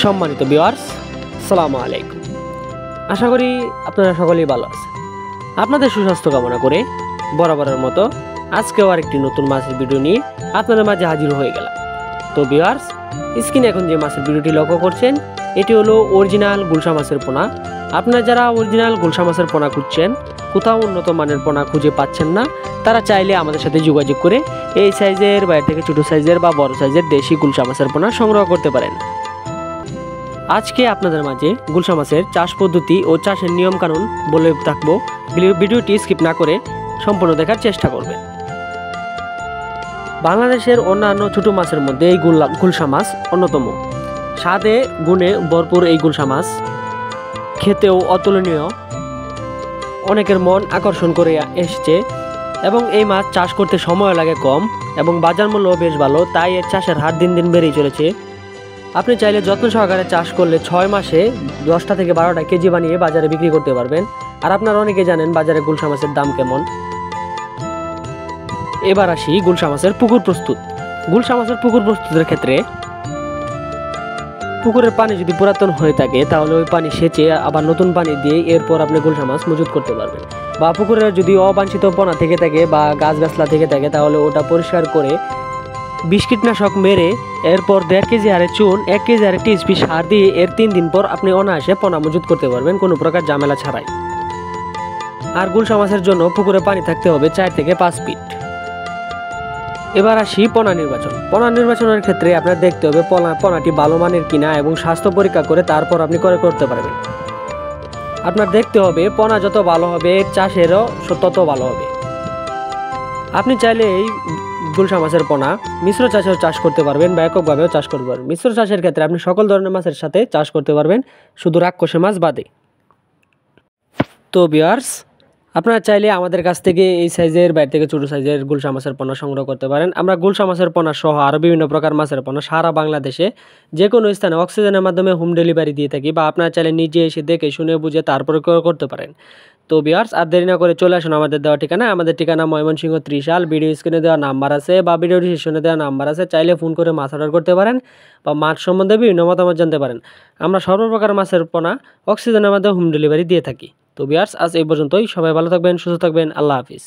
সম্মানিত ভিউয়ার্স, আসসালামু আলাইকুম। আশা করি আপনারা সকলেই ভালো আছেন। আপনাদের সুস্বাস্থ্য কামনা করে বরাবরের মতো আজকেও আরেকটি নতুন মাছের ভিডিও নিয়ে আপনাদের মাঝে হাজির হয়ে গেলাম। তো ভিউয়ার্স, স্ক্রিনে এখন যে মাছের ভিডিওটি লক্ষ্য করছেন এটি হলো অরিজিনাল গুলশা মাছের পোনা। আপনারা যারা অরিজিনাল গুলশা মাছের পোনা খুঁজছেন, কোথাও উন্নত মানের পোনা খুঁজে পাচ্ছেন না, তারা চাইলে আমাদের সাথে যোগাযোগ করে এই সাইজের, বাইরে থেকে ছোটো সাইজের বা বড় সাইজের দেশি গুলশা মাছের পোনা সংগ্রহ করতে পারেন। আজকে আপনাদের মাঝে গুলশা মাছের চাষ পদ্ধতি ও চাষের নিয়মকানুন বলে থাকবো। ভিডিওটি স্কিপ না করে সম্পূর্ণ দেখার চেষ্টা করবেন। বাংলাদেশের অন্যান্য ছোটো মাছের মধ্যে এই গুলশা মাছ অন্যতম। স্বাদে গুণে ভরপুর এই গুলশা মাছ খেতেও অতুলনীয়, অনেকের মন আকর্ষণ করে এসেছে এবং এই মাছ চাষ করতে সময় লাগে কম এবং বাজার মূল্যও বেশ ভালো, তাই এর চাষের হার দিন দিন বেড়েই চলেছে। আপনি চাইলে যত্ন সহকারে চাষ করলে 6 মাসে 10টা থেকে 12টা কেজি বানিয়ে বাজারে বিক্রি করতে পারবেন। আর আপনারা অনেকে জানেন বাজারে গুলশা মাছের দাম কেমন। এবার আসি গুলশা মাছের পুকুর প্রস্তুত। গুলশা মাছের পুকুর প্রস্তুতের ক্ষেত্রে পুকুরের পানি যদি পুরাতন হয়ে থাকে তাহলে ওই পানি সেচে আবার নতুন পানি দিয়ে এরপর আপনি গুলশা মাছ মজুত করতে পারবেন। বা পুকুরের যদি অবাঞ্ছিত পোনা থেকে থাকে বা গাছগাছলা থেকে থাকে তাহলে ওটা পরিষ্কার করে বিষ কীটনাশক মেরে এরপর 1.5 কেজি হারে চুন, 1 কেজি হারে টিএসপি সার দিয়ে এর 3 দিন পর আপনি অনায়াসে পোনা মজুত করতে পারবেন কোনো প্রকার ঝামেলা ছাড়াই। আর গুলশা মাছের জন্য পুকুরে পানি থাকতে হবে 4 থেকে 5 ফিট। এবার আসি পোনা নির্বাচন। পোনা নির্বাচনের ক্ষেত্রে আপনার দেখতে হবে পোনাটি ভালো মানের কিনা এবং স্বাস্থ্য পরীক্ষা করে তারপর আপনি ক্রয় করতে পারবেন। আপনার দেখতে হবে পোনা যত ভালো হবে চাষেরও তত ভালো হবে। আপনি চাইলে এই গুলশা মাছের পোনা মিশ্র চাষেও চাষ করতে পারবেন বা এককভাবেও চাষ করতে পারবেন। মিশ্র চাষের ক্ষেত্রে আপনি সকল ধরনের মাছের সাথে চাষ করতে পারবেন, শুধু রাক্ষসে মাছ বাদে। তো ভিউয়ার্স, আপনারা চাইলে আমাদের কাছ থেকে এই সাইজের, বাইরে থেকে ছোটো সাইজের গুলশা মাছের পোনা সংগ্রহ করতে পারেন। আমরা গুলশা মাছের পোনা সহ আরও বিভিন্ন প্রকার মাছের পোনা সারা বাংলাদেশে যে কোনো স্থানে অক্সিজেনের মাধ্যমে হোম ডেলিভারি দিয়ে থাকি, বা আপনারা চাইলে নিজে এসে দেখে শুনে বুঝে তারপরে করতে পারেন। তো ভিউয়ার্স, আর দেরি না করে চলে আসুন আমাদের দেওয়া ঠিকানা। আমাদের ঠিকানা ময়মনসিংহ ত্রিশাল। ভিডিও স্ক্রিনে দেওয়া নাম্বার আছে বা ভিডিও ডিসক্রিপশনে দেওয়া নাম্বার আছে, চাইলে ফোন করে মাছ অর্ডার করতে পারেন বা মাছ সম্বন্ধে বিভিন্ন মতামত জানতে পারেন। আমরা সর্বপ্রকার মাছের পোনা অক্সিজেনের মাধ্যমে হোম ডেলিভারি দিয়ে থাকি। তো ভিউয়ার্স, আজ এই পর্যন্তই। সবাই ভালো থাকবেন, সুস্থ থাকবেন। আল্লাহ হাফিজ।